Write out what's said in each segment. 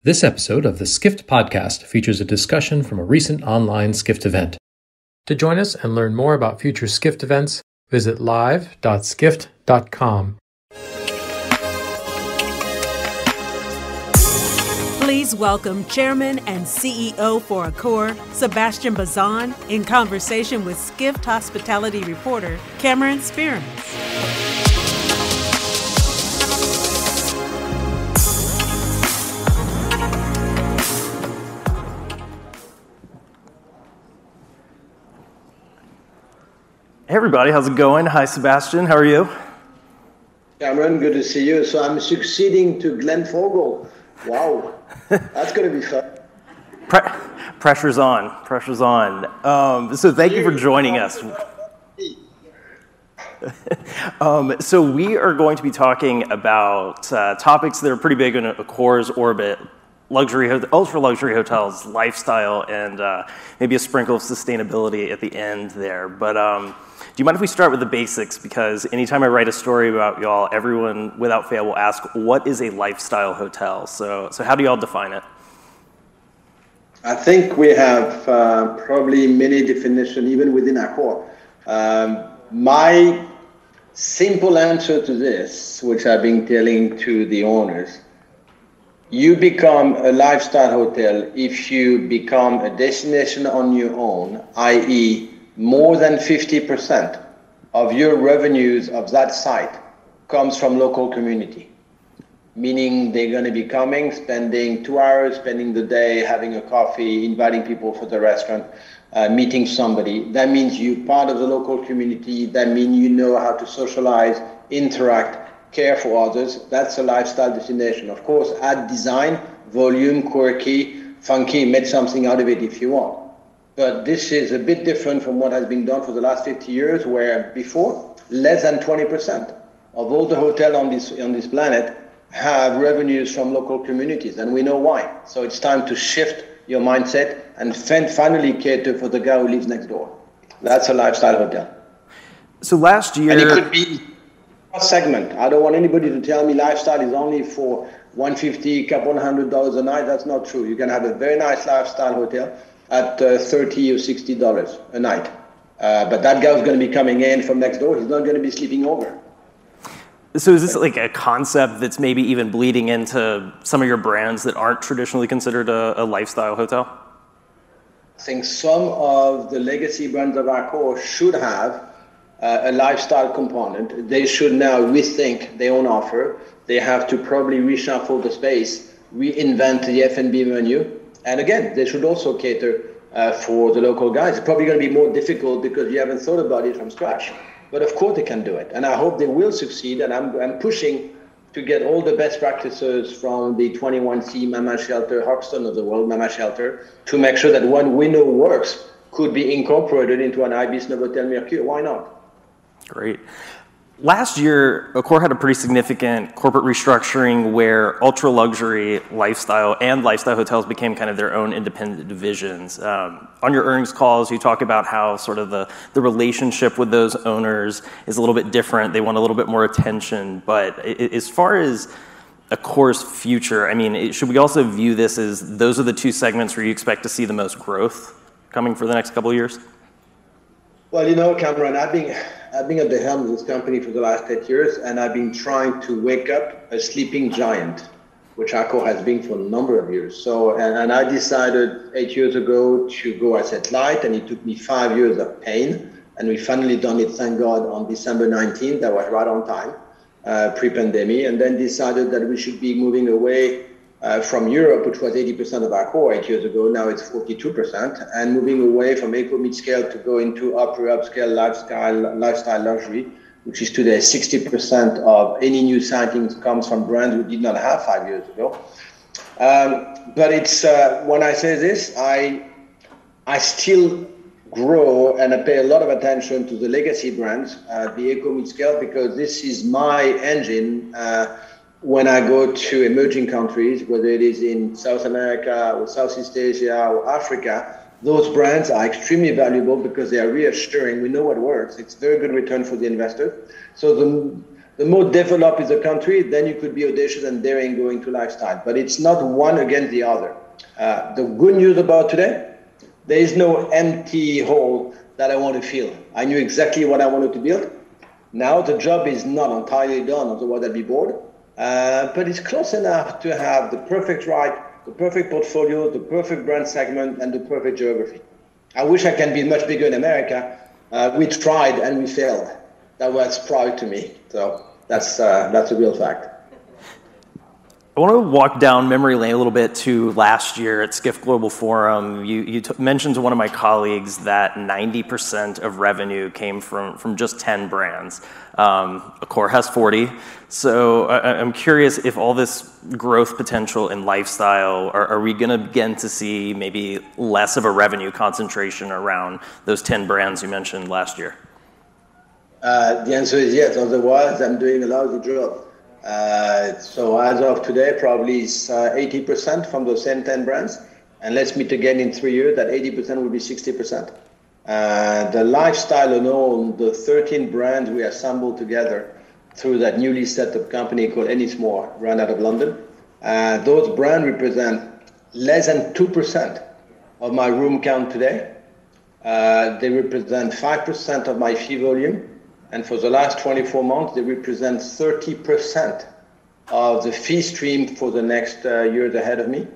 This episode of the Skift podcast features a discussion from a recent online Skift event. To join us and learn more about future Skift events, visit live.skift.com. Please welcome Chairman and CEO for Accor, Sebastien Bazin, in conversation with Skift hospitality reporter Cameron Spearman. Hey everybody, how's it going? Hi Sebastien, how are you? Cameron, good to see you. So I'm succeeding to Glenn Fogel. Wow, that's going to be fun. Pressure's on. So thank you for joining us. So we are going to be talking about topics that are pretty big in Accor's orbit: ultra luxury hotels, lifestyle, and maybe a sprinkle of sustainability at the end there. But do you mind if we start with the basics? Because anytime I write a story about y'all, everyone without fail will ask, what is a lifestyle hotel? So how do y'all define it? I think we have probably many definitions, even within Accor. My simple answer to this, which I've been telling to the owners, you become a lifestyle hotel if you become a destination on your own, i.e., more than 50% of your revenues of that site comes from local community. Meaning they're going to be coming, spending 2 hours, spending the day, having a coffee, inviting people for the restaurant, meeting somebody. That means you're part of the local community. That means you know how to socialize, interact, care for others. That's a lifestyle destination. Of course, add design, volume, quirky, funky, make something out of it if you want. But this is a bit different from what has been done for the last 50 years, where before, less than 20% of all the hotels on this planet have revenues from local communities, and we know why. So it's time to shift your mindset and finally cater for the guy who lives next door. That's a lifestyle hotel. So last year... And it could be a segment. I don't want anybody to tell me lifestyle is only for $150, couple $100 a night. That's not true. You can have a very nice lifestyle hotel at $30 or $60 a night. But that guy's going to be coming in from next door. He's not going to be sleeping over. So is this like a concept that's maybe even bleeding into some of your brands that aren't traditionally considered a lifestyle hotel? I think some of the legacy brands of Accor should have a lifestyle component. They should now rethink their own offer. They have to probably reshuffle the space, reinvent the F&B menu. And again, they should also cater for the local guys. It's probably going to be more difficult because you haven't thought about it from scratch. But of course they can do it. And I hope they will succeed. And I'm pushing to get all the best practices from the 21C Mama Shelter, Hoxton of the world, Mama Shelter, to make sure that what we know works could be incorporated into an Ibis Novotel Mercure. Why not? Great. Last year, Accor had a pretty significant corporate restructuring where ultra-luxury lifestyle and lifestyle hotels became kind of their own independent divisions. On your earnings calls, you talk about how sort of the relationship with those owners is a little bit different. They want a little bit more attention. But as far as Accor's future, I mean, should we also view this as those are the two segments where you expect to see the most growth coming for the next couple of years? Well, you know, Cameron, I've been at the helm of this company for the last 8 years, and I've been trying to wake up a sleeping giant, which Accor has been for a number of years. So, and I decided 8 years ago to go asset light, and it took me 5 years of pain, and we finally done it, thank God, on December 19th. That was right on time, pre-pandemic, and then decided that we should be moving away from Europe, which was 80% of Accor 8 years ago. Now it's 42%, and moving away from eco mid-scale to go into upper upscale lifestyle luxury, which is today 60% of any new sightings comes from brands we did not have 5 years ago. But it's when I say this, I still grow and I pay a lot of attention to the legacy brands, the eco mid-scale, because this is my engine. When I go to emerging countries, whether it is in South America or Southeast Asia or Africa, those brands are extremely valuable because they are reassuring. We know what works. It's very good return for the investor. So the The more developed is the country, then you could be audacious and daring going to lifestyle. But it's not one against the other. The good news about today, there is no empty hole that I want to fill. I knew exactly what I wanted to build. Now the job is not entirely done, otherwise I'd be bored. But it's close enough to have the perfect the perfect portfolio, the perfect brand segment, and the perfect geography. I wish I can be much bigger in America. We tried and we failed. That was proud to me. So that's a real fact. I want to walk down memory lane a little bit to last year at Skift Global Forum. You mentioned to one of my colleagues that 90% of revenue came from just 10 brands. Accor has 40. So I'm curious if all this growth potential in lifestyle, are we going to begin to see maybe less of a revenue concentration around those 10 brands you mentioned last year? The answer is yes. Otherwise, I'm doing a lousy job. So as of today, probably it's 80% from those same 10 brands. And let's meet again in 3 years, that 80% will be 60%. The lifestyle alone, the 13 brands we assembled together through that newly set up company called Ennismore, run out of London. Those brands represent less than 2% of my room count today. They represent 5% of my fee volume. And for the last 24 months, they represent 30% of the fee stream for the next years ahead of me,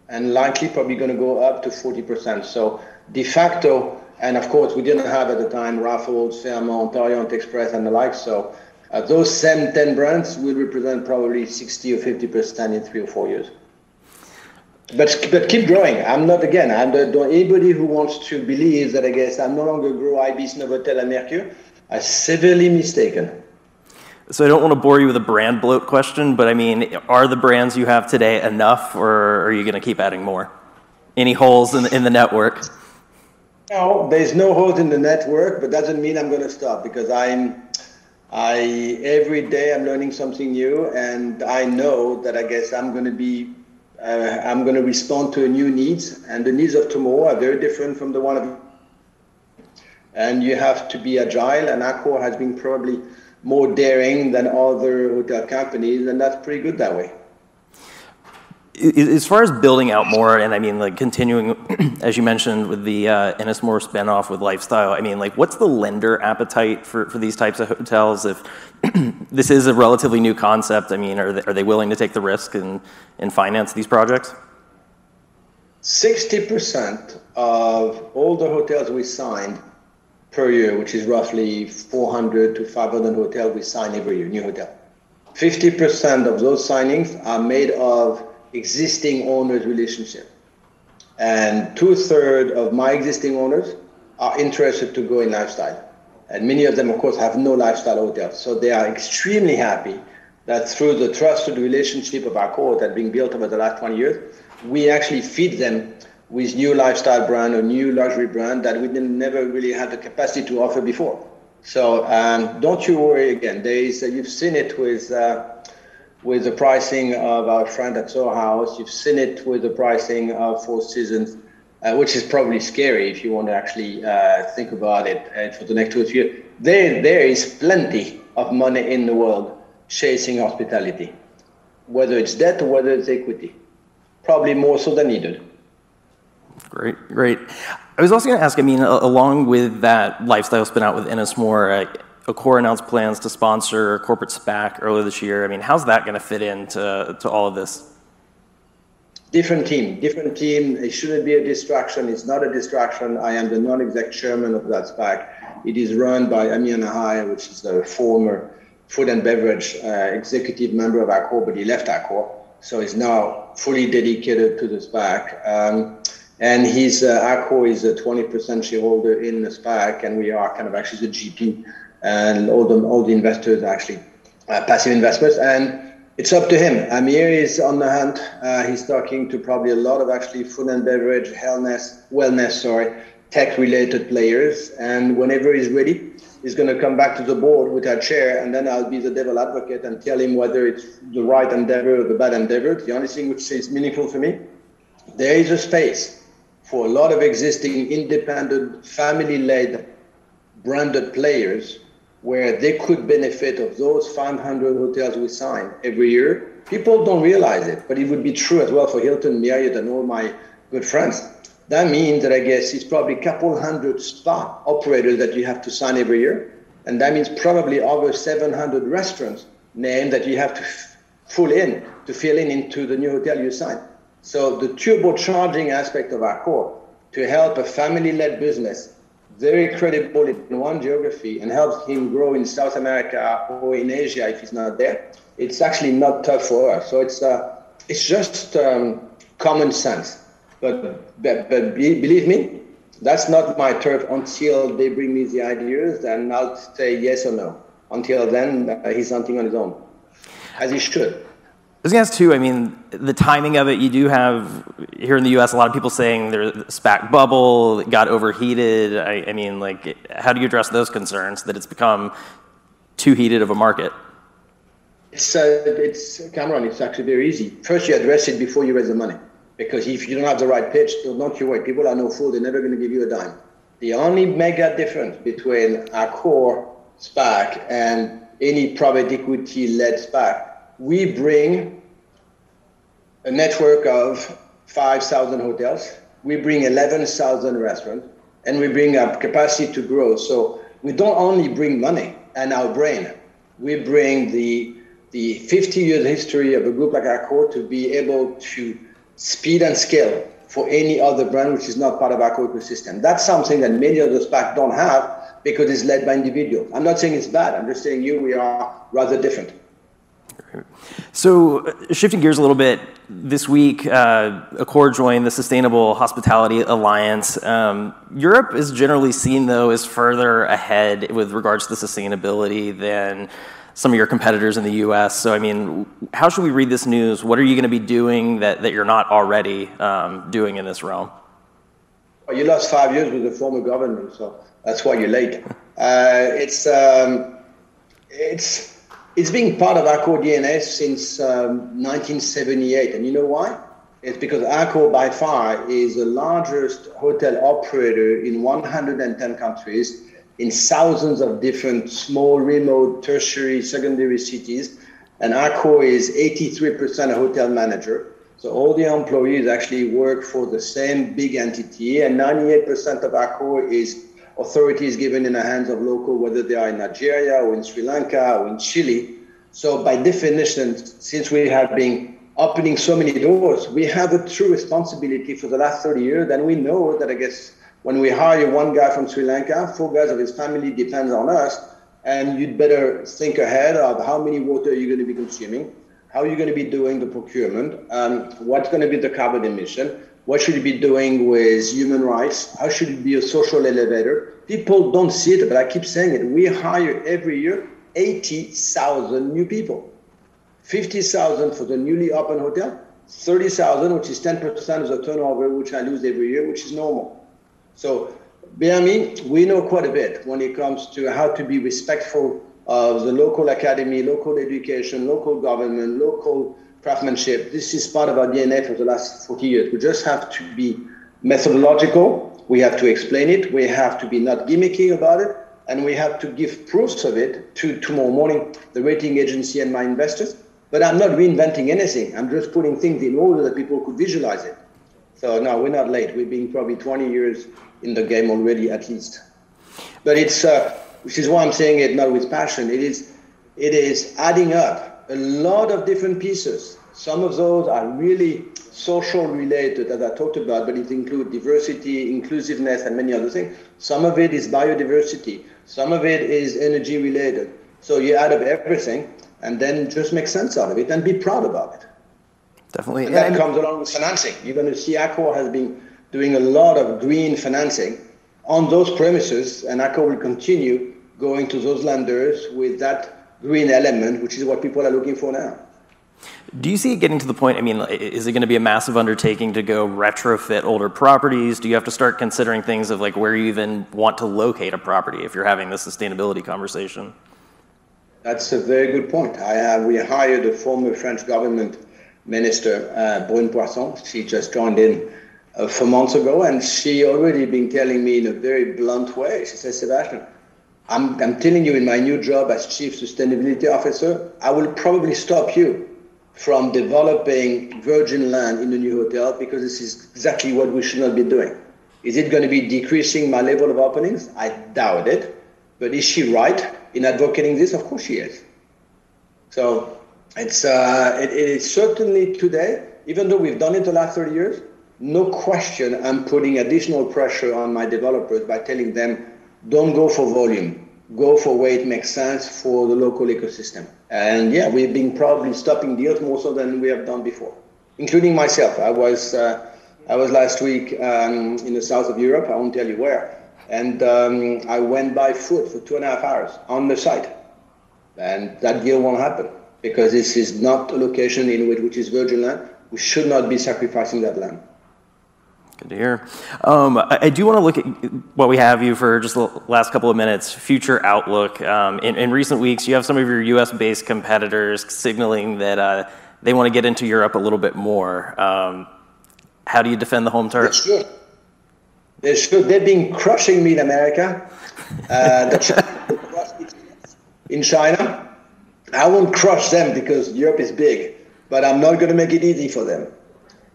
and likely probably going to go up to 40%. So de facto, and of course, we didn't have at the time Raffles, Fairmont, Orient Express, and the like. So those same 10 brands will represent probably 60 or 50% in 3 or 4 years. But keep growing. Anybody who wants to believe that I guess I'm no longer grow Ibis, Novotel, and Mercure, are severely mistaken. So I don't want to bore you with a brand bloat question, but I mean, are the brands you have today enough, or are you going to keep adding more? Any holes in the network? No, there's no holes in the network, but doesn't mean I'm going to stop, because every day I'm learning something new, and I know that I guess I'm going to respond to new needs, and the needs of tomorrow are very different from the one of. And you have to be agile, and Accor has been probably more daring than other hotel companies, and that's pretty good that way. As far as building out more, and I mean, like continuing, as you mentioned, with the Ennismore spinoff with lifestyle, I mean, like, what's the lender appetite for these types of hotels? If this is a relatively new concept, I mean, are they willing to take the risk and finance these projects? 60% of all the hotels we signed per year, which is roughly 400 to 500 hotels we sign every year, new hotel. 50% of those signings are made of existing owners' relationship. And 2/3 of my existing owners are interested to go in lifestyle. And many of them, of course, have no lifestyle hotels. So they are extremely happy that through the trusted relationship of Accor that being built over the last 20 years, we actually feed them with new lifestyle brand or new luxury brand that we never really had the capacity to offer before. So don't you worry again. You've seen it with the pricing of our friend at Soho House. You've seen it with the pricing of Four Seasons, which is probably scary if you want to actually think about it for the next 2 or 3 years. There is plenty of money in the world chasing hospitality, whether it's debt or whether it's equity. Probably more so than needed. Great. I was also going to ask, I mean, along with that lifestyle spin out with Ennismore, Accor announced plans to sponsor a corporate SPAC earlier this year. I mean, how's that going to fit into all of this? Different team. It shouldn't be a distraction. It's not a distraction. I am the non-exec chairman of that SPAC. It is run by Amir Nahai, which is the former food and beverage executive member of Accor, but he left Accor. So he's now fully dedicated to the SPAC. And Accor is a 20% shareholder in the SPAC, and we are kind of actually the GP, and all the investors are actually passive investors. And it's up to him. Amir is on the hunt. He's talking to probably a lot of actually food and beverage, wellness, tech-related players. And whenever he's ready, he's going to come back to the board with our chair, and then I'll be the devil advocate and tell him whether it's the right endeavor or the bad endeavor. The only thing which is meaningful for me, there is a space for a lot of existing independent, family-led, branded players where they could benefit of those 500 hotels we sign every year. People don't realize it, but it would be true as well for Hilton, Marriott, and all my good friends. That means that I guess it's probably a couple hundred spa operators that you have to sign every year. And that means probably over 700 restaurants named that you have to fill in into the new hotel you sign. So the turbocharging aspect of Accor to help a family-led business, very credible in one geography, and help him grow in South America or in Asia if he's not there, it's actually not tough for us. So it's just common sense. But believe me, that's not my turf until they bring me the ideas, and I'll say yes or no. Until then, he's hunting on his own, as he should. I was going to ask too, I mean, the timing of it, you do have, here in the U.S., a lot of people saying there's a SPAC bubble, it got overheated. I mean, like, how do you address those concerns, that it's become too heated of a market? It's Cameron, it's actually very easy. First, you address it before you raise the money. Because if you don't have the right pitch, don't you worry. People are no fool. They're never going to give you a dime. The only mega difference between Accor SPAC and any private equity-led SPAC, we bring a network of 5,000 hotels. We bring 11,000 restaurants, and we bring our capacity to grow. So we don't only bring money and our brain. We bring the 50 years history of a group like Accor to be able to speed and scale for any other brand which is not part of our ecosystem. That's something that many of the SPAC don't have because it's led by individuals. I'm not saying it's bad. I'm just saying we are rather different. So shifting gears a little bit, this week, Accor joined the Sustainable Hospitality Alliance. Europe is generally seen, though, as further ahead with regards to sustainability than some of your competitors in the U.S. So, I mean, how should we read this news? What are you going to be doing that you're not already doing in this realm? Well, you lost 5 years with the former government, so that's why you're late. It's been part of Accor DNA since 1978, and you know why? It's because Accor by far is the largest hotel operator in 110 countries, in thousands of different small, remote, tertiary, secondary cities. And Accor is 83% a hotel manager. So all the employees actually work for the same big entity, and 98% of Accor is authorities given in the hands of local, whether they are in Nigeria or in Sri Lanka or in Chile. So by definition, since we have been opening so many doors, we have a true responsibility for the last 30 years. And we know that, I guess, when we hire one guy from Sri Lanka, 4 guys of his family depends on us, and you'd better think ahead of how many water you're going to be consuming, how you're going to be doing the procurement, what's going to be the carbon emission, what should you be doing with human rights, how should it be a social elevator. People don't see it, but I keep saying it. We hire every year 80,000 new people, 50,000 for the newly opened hotel, 30,000, which is 10% of the turnover, which I lose every year, which is normal. So, we know quite a bit when it comes to how to be respectful of the local academy, local education, local government, local craftsmanship. This is part of our DNA for the last 40 years. We just have to be methodological. We have to explain it. We have to be not gimmicky about it. And we have to give proofs of it to tomorrow morning, the rating agency and my investors. But I'm not reinventing anything. I'm just putting things in order that people could visualize it. So no, we're not late. We've been probably 20 years in the game already, at least. But it's, which is why I'm saying it not with passion. It is adding up a lot of different pieces. Some of those are really social related, as I talked about, but it includes diversity, inclusiveness, and many other things. Some of it is biodiversity. Some of it is energy related. So you add up everything and then just make sense out of it and be proud about it. Definitely. And that comes along with financing. You're going to see Accor has been doing a lot of green financing on those premises, and Accor will continue going to those lenders with that green element, which is what people are looking for now. Do you see it getting to the point, I mean, is it going to be a massive undertaking to go retrofit older properties? Do you have to start considering things of like where you even want to locate a property if you're having this sustainability conversation? That's a very good point. We hired a former French government minister, Brune Poisson. She just joined in 4 months ago, and she already been telling me in a very blunt way. She says, Sebastien, I'm telling you, in my new job as Chief Sustainability Officer, I will probably stop you from developing virgin land in a new hotel, because this is exactly what we should not be doing. Is it going to be decreasing my level of openings? I doubt it. But is she right in advocating this? Of course she is. So it is certainly today, even though we've done it the last 30 years, no question I'm putting additional pressure on my developers by telling them, don't go for volume, go for where it makes sense for the local ecosystem. And yeah, we've been probably stopping deals more so than we have done before, including myself. I was last week in the south of Europe, I won't tell you where, and I went by foot for 2.5 hours on the site. And that deal won't happen, because this is not a location in which is virgin land. We should not be sacrificing that land. Good to hear. I do want to look at what we have you for just the last couple of minutes, future outlook. In recent weeks, you have some of your US-based competitors signaling that they want to get into Europe a little bit more. How do you defend the home turf? They should. They've been crushing me in America. In China, I won't crush them because Europe is big, but I'm not going to make it easy for them,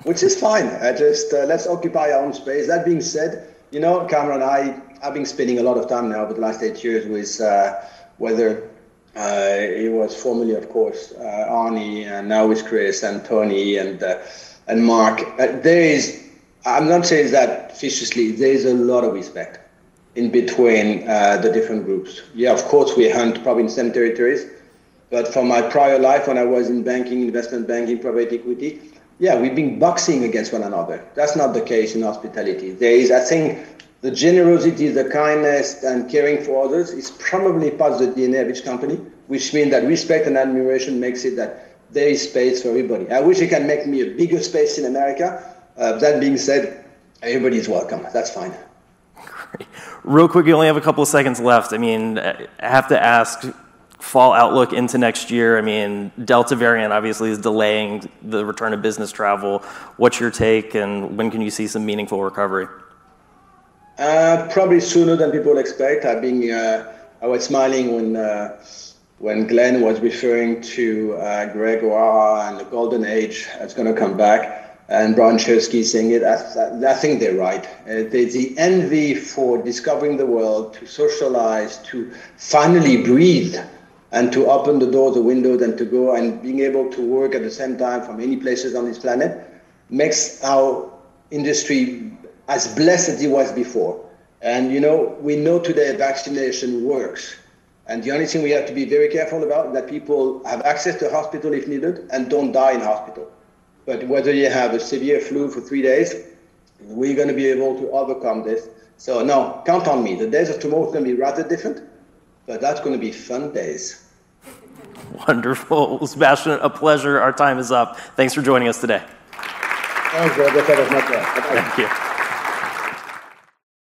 which is fine. I just let's occupy our own space. That being said, you know, Cameron, I've been spending a lot of time now over the last 8 years with whether it was formerly, of course, Arnie, and now with Chris and Tony and Mark. I'm not saying that viciously. There is a lot of respect in between the different groups. Yeah, of course, we hunt probably in the same territories, but from my prior life when I was in banking, investment banking, private equity, yeah, we've been boxing against one another. That's not the case in hospitality. There is, I think, the generosity, the kindness, and caring for others is probably part of the DNA of each company, which means that respect and admiration makes it that there is space for everybody. I wish it can make me a bigger space in America. That being said, everybody is welcome. That's fine. Great. Real quick, you only have a couple of seconds left. I mean, I have to ask, fall outlook into next year. I mean, Delta variant obviously is delaying the return of business travel. What's your take, and when can you see some meaningful recovery? Probably sooner than people expect. I was smiling when Glenn was referring to Greg O'Hara and the golden age that's going to come back, and Brian Chesky saying it. I think they're right. The envy for discovering the world, to socialize, to finally breathe, and to open the doors, the windows, and to go and being able to work at the same time from any places on this planet makes our industry as blessed as it was before. And you know, we know today vaccination works. And the only thing we have to be very careful about is that people have access to hospital if needed and don't die in hospital. But whether you have a severe flu for 3 days, we're going to be able to overcome this. So no, count on me. The days of tomorrow are going to be rather different, but that's going to be fun days. Wonderful. Well, Sebastien, a pleasure. Our time is up. Thanks for joining us today. Thanks, brother. That was my pleasure. Thank you.